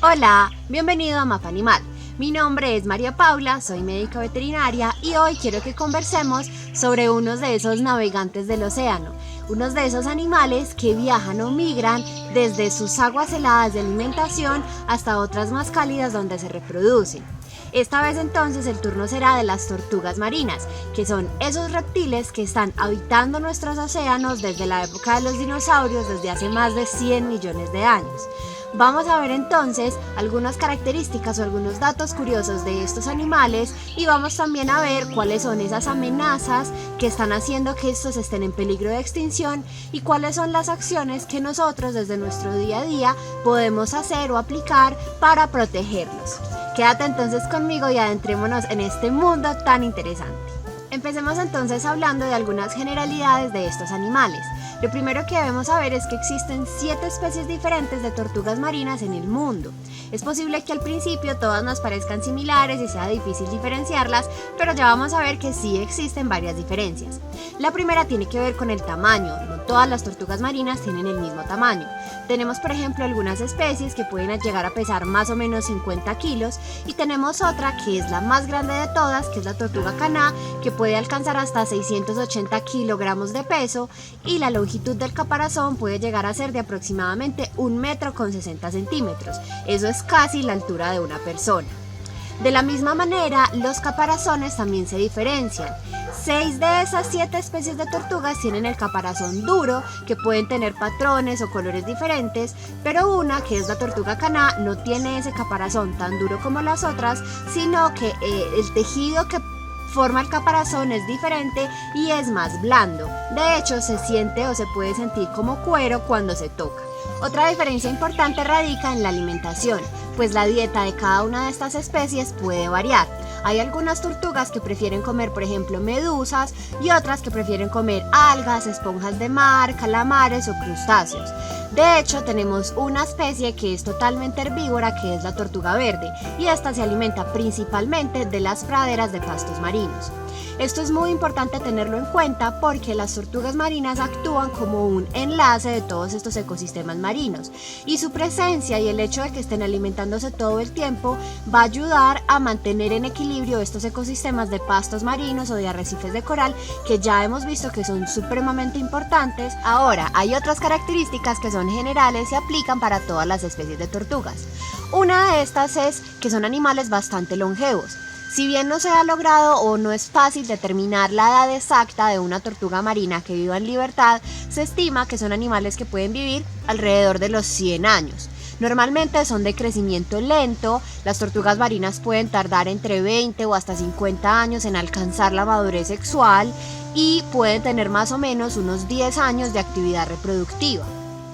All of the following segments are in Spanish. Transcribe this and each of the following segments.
Hola, bienvenido a Mapa Animal. Mi nombre es María Paula, soy médica veterinaria y hoy quiero que conversemos sobre unos de esos navegantes del océano, unos de esos animales que viajan o migran desde sus aguas heladas de alimentación hasta otras más cálidas donde se reproducen. Esta vez entonces el turno será de las tortugas marinas, que son esos reptiles que están habitando nuestros océanos desde la época de los dinosaurios, desde hace más de 100 millones de años. Vamos a ver entonces algunas características o algunos datos curiosos de estos animales y vamos también a ver cuáles son esas amenazas que están haciendo que estos estén en peligro de extinción y cuáles son las acciones que nosotros desde nuestro día a día podemos hacer o aplicar para protegerlos. Quédate entonces conmigo y adentrémonos en este mundo tan interesante. Empecemos entonces hablando de algunas generalidades de estos animales. Lo primero que debemos saber es que existen 7 especies diferentes de tortugas marinas en el mundo. Es posible que al principio todas nos parezcan similares y sea difícil diferenciarlas, pero ya vamos a ver que sí existen varias diferencias. La primera tiene que ver con el tamaño. No todas las tortugas marinas tienen el mismo tamaño. Tenemos por ejemplo algunas especies que pueden llegar a pesar más o menos 50 kilos y tenemos otra que es la más grande de todas, que es la tortuga caná, que puede alcanzar hasta 680 kilogramos de peso y la longitud del caparazón puede llegar a ser de aproximadamente 1,60 m. Eso es casi la altura de una persona. De la misma manera, los caparazones también se diferencian. 6 de esas 7 especies de tortugas tienen el caparazón duro, que pueden tener patrones o colores diferentes, pero una, que es la tortuga caná, no tiene ese caparazón tan duro como las otras, sino que el tejido que forma el caparazón es diferente y es más blando. De hecho, se siente o se puede sentir como cuero cuando se toca. Otra diferencia importante radica en la alimentación, pues la dieta de cada una de estas especies puede variar. Hay algunas tortugas que prefieren comer, por ejemplo, medusas y otras que prefieren comer algas, esponjas de mar, calamares o crustáceos. De hecho, tenemos una especie que es totalmente herbívora, que es la tortuga verde, y esta se alimenta principalmente de las praderas de pastos marinos. Esto es muy importante tenerlo en cuenta porque las tortugas marinas actúan como un enlace de todos estos ecosistemas marinos y su presencia y el hecho de que estén alimentándose todo el tiempo va a ayudar a mantener en equilibrio estos ecosistemas de pastos marinos o de arrecifes de coral que ya hemos visto que son supremamente importantes. Ahora, hay otras características que son generales y aplican para todas las especies de tortugas. Una de estas es que son animales bastante longevos. Si bien no se ha logrado o no es fácil determinar la edad exacta de una tortuga marina que viva en libertad, se estima que son animales que pueden vivir alrededor de los 100 años. Normalmente son de crecimiento lento, las tortugas marinas pueden tardar entre 20 o hasta 50 años en alcanzar la madurez sexual y pueden tener más o menos unos 10 años de actividad reproductiva.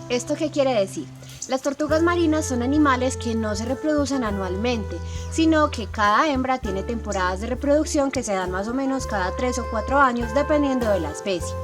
¿Esto qué quiere decir? Las tortugas marinas son animales que no se reproducen anualmente, sino que cada hembra tiene temporadas de reproducción que se dan más o menos cada 3 o 4 años dependiendo de la especie.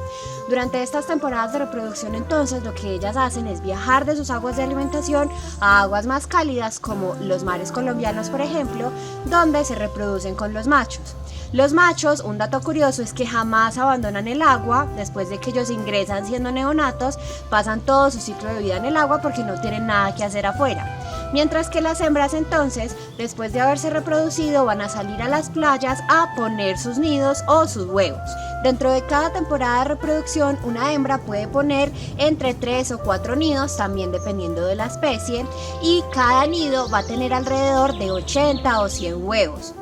Durante estas temporadas de reproducción entonces lo que ellas hacen es viajar de sus aguas de alimentación a aguas más cálidas como los mares colombianos por ejemplo, donde se reproducen con los machos. Los machos, un dato curioso es que jamás abandonan el agua. Después de que ellos ingresan siendo neonatos, pasan todo su ciclo de vida en el agua porque no tienen nada que hacer afuera. Mientras que las hembras entonces, después de haberse reproducido, van a salir a las playas a poner sus nidos o sus huevos. Dentro de cada temporada de reproducción, una hembra puede poner entre 3 o 4 nidos, también dependiendo de la especie, y cada nido va a tener alrededor de 80 o 100 huevos.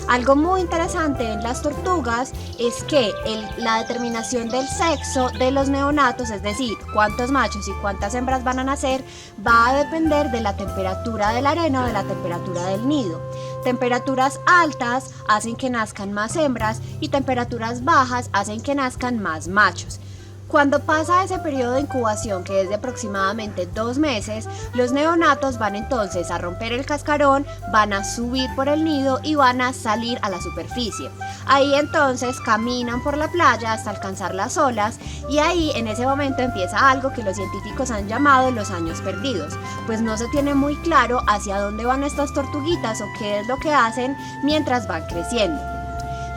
Algo muy interesante en las tortugas es que la determinación del sexo de los neonatos, es decir, cuántos machos y cuántas hembras van a nacer, va a depender de la temperatura de la arena o de la temperatura del nido. Temperaturas altas hacen que nazcan más hembras y temperaturas bajas hacen que nazcan más machos. Cuando pasa ese periodo de incubación, que es de aproximadamente 2 meses, los neonatos van entonces a romper el cascarón, van a subir por el nido y van a salir a la superficie. Ahí entonces caminan por la playa hasta alcanzar las olas y ahí en ese momento empieza algo que los científicos han llamado los años perdidos, pues no se tiene muy claro hacia dónde van estas tortuguitas o qué es lo que hacen mientras van creciendo.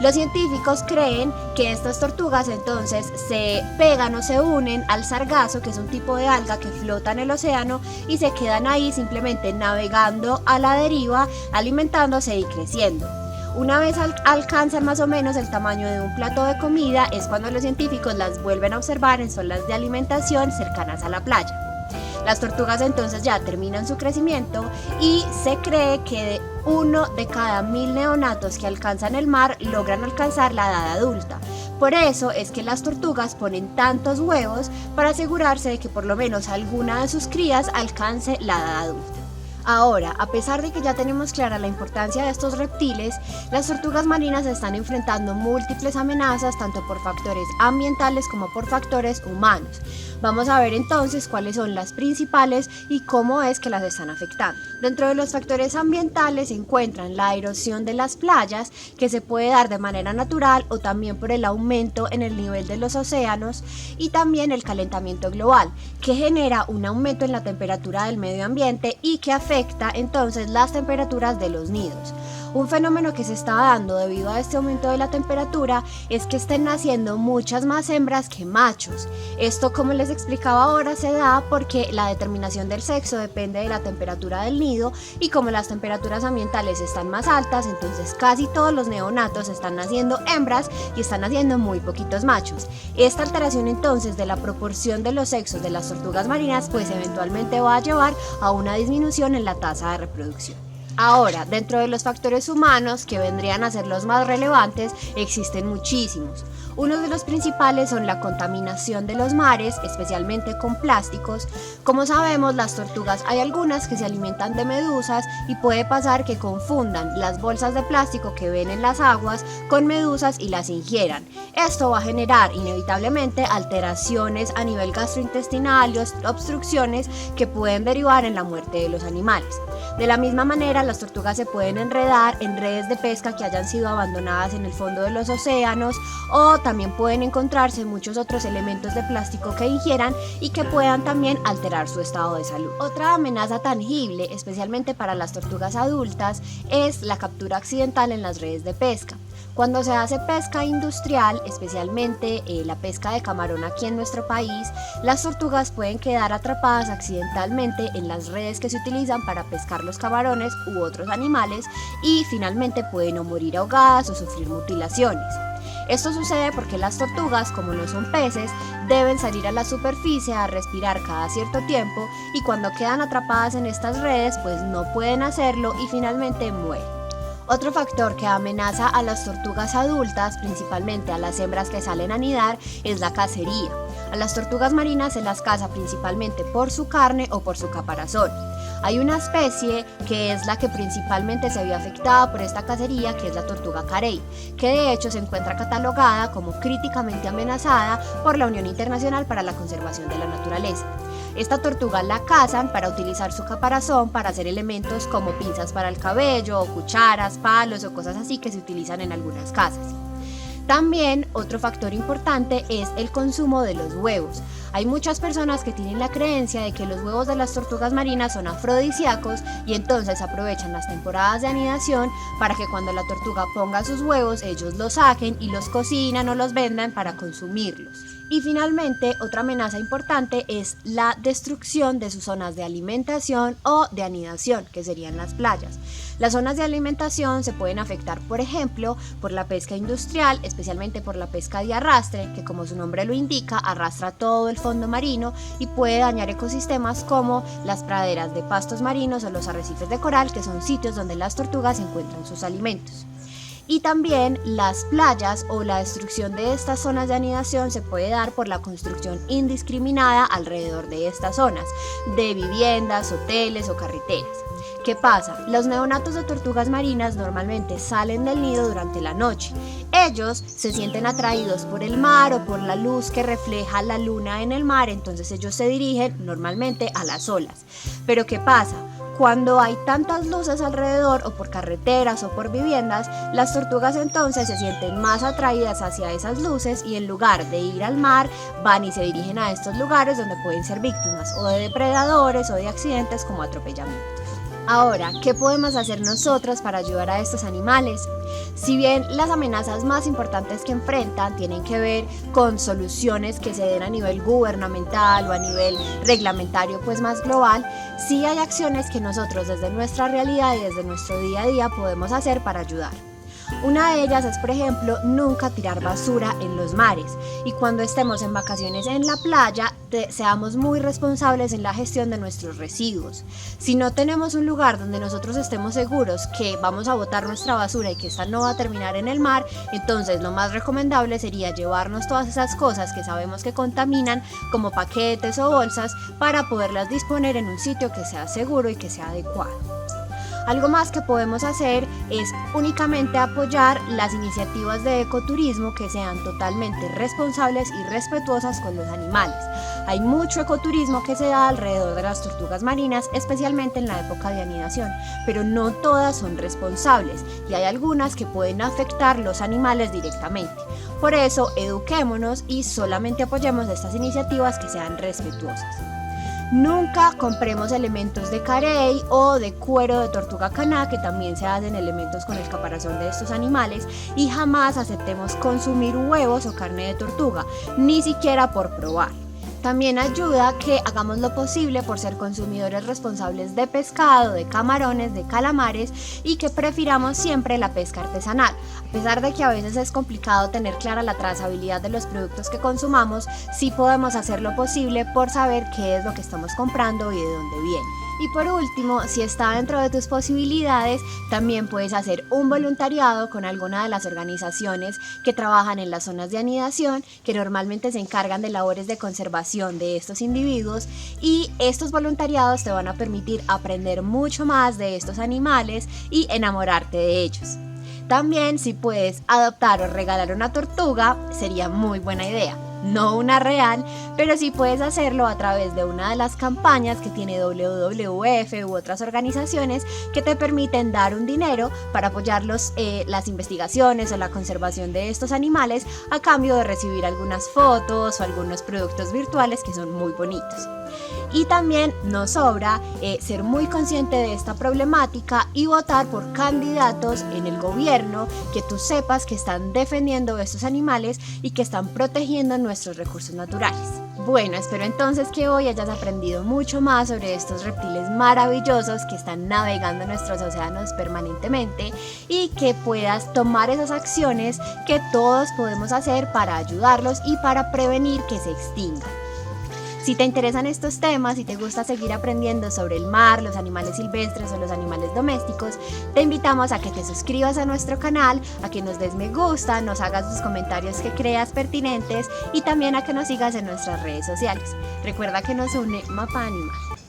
Los científicos creen que estas tortugas entonces se pegan o se unen al sargazo, que es un tipo de alga que flota en el océano, y se quedan ahí simplemente navegando a la deriva, alimentándose y creciendo. Una vez alcanzan más o menos el tamaño de un plato de comida, es cuando los científicos las vuelven a observar en zonas de alimentación cercanas a la playa. Las tortugas entonces ya terminan su crecimiento y se cree que uno de cada 1000 neonatos que alcanzan el mar logran alcanzar la edad adulta. Por eso es que las tortugas ponen tantos huevos para asegurarse de que por lo menos alguna de sus crías alcance la edad adulta. Ahora, a pesar de que ya tenemos clara la importancia de estos reptiles, las tortugas marinas están enfrentando múltiples amenazas tanto por factores ambientales como por factores humanos. Vamos a ver entonces cuáles son las principales y cómo es que las están afectando. Dentro de los factores ambientales se encuentran la erosión de las playas, que se puede dar de manera natural o también por el aumento en el nivel de los océanos, y también el calentamiento global, que genera un aumento en la temperatura del medio ambiente y que afecta entonces las temperaturas de los nidos. Un fenómeno que se está dando debido a este aumento de la temperatura es que estén naciendo muchas más hembras que machos. Esto, como les explicaba ahora, se da porque la determinación del sexo depende de la temperatura del nido, y como las temperaturas ambientales están más altas, entonces casi todos los neonatos están naciendo hembras y están naciendo muy poquitos machos. Esta alteración entonces de la proporción de los sexos de las tortugas marinas pues eventualmente va a llevar a una disminución en la tasa de reproducción. Ahora, dentro de los factores humanos, que vendrían a ser los más relevantes, existen muchísimos. Uno de los principales son la contaminación de los mares, especialmente con plásticos. Como sabemos, las tortugas hay algunas que se alimentan de medusas y puede pasar que confundan las bolsas de plástico que ven en las aguas con medusas y las ingieran. Esto va a generar inevitablemente alteraciones a nivel gastrointestinal y obstrucciones que pueden derivar en la muerte de los animales. De la misma manera, las tortugas se pueden enredar en redes de pesca que hayan sido abandonadas en el fondo de los océanos, o también pueden encontrarse muchos otros elementos de plástico que ingieran y que puedan también alterar su estado de salud. Otra amenaza tangible, especialmente para las tortugas adultas, es la captura accidental en las redes de pesca. Cuando se hace pesca industrial, especialmente la pesca de camarón aquí en nuestro país, las tortugas pueden quedar atrapadas accidentalmente en las redes que se utilizan para pescar los camarones u otros animales, y finalmente pueden o morir ahogadas o sufrir mutilaciones. Esto sucede porque las tortugas, como no son peces, deben salir a la superficie a respirar cada cierto tiempo, y cuando quedan atrapadas en estas redes pues no pueden hacerlo y finalmente mueren. Otro factor que amenaza a las tortugas adultas, principalmente a las hembras que salen a anidar, es la cacería. A las tortugas marinas se las caza principalmente por su carne o por su caparazón. Hay una especie que es la que principalmente se vio afectada por esta cacería, que es la tortuga carey, que de hecho se encuentra catalogada como críticamente amenazada por la Unión Internacional para la Conservación de la Naturaleza. Esta tortuga la cazan para utilizar su caparazón para hacer elementos como pinzas para el cabello, o cucharas, palos o cosas así que se utilizan en algunas casas. También otro factor importante es el consumo de los huevos. Hay muchas personas que tienen la creencia de que los huevos de las tortugas marinas son afrodisíacos, y entonces aprovechan las temporadas de anidación para que cuando la tortuga ponga sus huevos ellos los saquen y los cocinan o los vendan para consumirlos. Y finalmente, otra amenaza importante es la destrucción de sus zonas de alimentación o de anidación, que serían las playas. Las zonas de alimentación se pueden afectar, por ejemplo, por la pesca industrial, especialmente por la pesca de arrastre, que como su nombre lo indica, arrastra todo el fondo marino y puede dañar ecosistemas como las praderas de pastos marinos o los arrecifes de coral, que son sitios donde las tortugas encuentran sus alimentos. Y también las playas o la destrucción de estas zonas de anidación se puede dar por la construcción indiscriminada alrededor de estas zonas, de viviendas, hoteles o carreteras. ¿Qué pasa? Los neonatos de tortugas marinas normalmente salen del nido durante la noche. Ellos se sienten atraídos por el mar o por la luz que refleja la luna en el mar, entonces ellos se dirigen normalmente a las olas. Pero ¿qué pasa? Cuando hay tantas luces alrededor, o por carreteras o por viviendas, las tortugas entonces se sienten más atraídas hacia esas luces, y en lugar de ir al mar, van y se dirigen a estos lugares donde pueden ser víctimas o de depredadores o de accidentes como atropellamientos. Ahora, ¿qué podemos hacer nosotros para ayudar a estos animales? Si bien las amenazas más importantes que enfrentan tienen que ver con soluciones que se den a nivel gubernamental o a nivel reglamentario pues más global, sí hay acciones que nosotros desde nuestra realidad y desde nuestro día a día podemos hacer para ayudar. Una de ellas es, por ejemplo, nunca tirar basura en los mares, y cuando estemos en vacaciones en la playa, seamos muy responsables en la gestión de nuestros residuos. Si no tenemos un lugar donde nosotros estemos seguros que vamos a botar nuestra basura y que esta no va a terminar en el mar, entonces lo más recomendable sería llevarnos todas esas cosas que sabemos que contaminan, como paquetes o bolsas, para poderlas disponer en un sitio que sea seguro y que sea adecuado. Algo más que podemos hacer es únicamente apoyar las iniciativas de ecoturismo que sean totalmente responsables y respetuosas con los animales. Hay mucho ecoturismo que se da alrededor de las tortugas marinas, especialmente en la época de anidación, pero no todas son responsables y hay algunas que pueden afectar los animales directamente. Por eso, eduquémonos y solamente apoyemos estas iniciativas que sean respetuosas. Nunca compremos elementos de carey o de cuero de tortuga caná, que también se hacen elementos con el caparazón de estos animales, y jamás aceptemos consumir huevos o carne de tortuga, ni siquiera por probar. También ayuda que hagamos lo posible por ser consumidores responsables de pescado, de camarones, de calamares, y que prefiramos siempre la pesca artesanal. A pesar de que a veces es complicado tener clara la trazabilidad de los productos que consumamos, sí podemos hacer lo posible por saber qué es lo que estamos comprando y de dónde viene. Y por último, si está dentro de tus posibilidades, también puedes hacer un voluntariado con alguna de las organizaciones que trabajan en las zonas de anidación, que normalmente se encargan de labores de conservación de estos individuos, y estos voluntariados te van a permitir aprender mucho más de estos animales y enamorarte de ellos. También, si puedes adoptar o regalar una tortuga, sería muy buena idea. No una real, pero sí puedes hacerlo a través de una de las campañas que tiene WWF u otras organizaciones que te permiten dar un dinero para apoyar las investigaciones o la conservación de estos animales, a cambio de recibir algunas fotos o algunos productos virtuales que son muy bonitos. Y también nos sobra ser muy consciente de esta problemática y votar por candidatos en el gobierno que tú sepas que están defendiendo estos animales y que están protegiendo nuestros recursos naturales. Bueno, espero entonces que hoy hayas aprendido mucho más sobre estos reptiles maravillosos que están navegando en nuestros océanos permanentemente, y que puedas tomar esas acciones que todos podemos hacer para ayudarlos y para prevenir que se extingan. Si te interesan estos temas y te gusta seguir aprendiendo sobre el mar, los animales silvestres o los animales domésticos, te invitamos a que te suscribas a nuestro canal, a que nos des me gusta, nos hagas tus comentarios que creas pertinentes y también a que nos sigas en nuestras redes sociales. Recuerda que nos une Mapa Animal.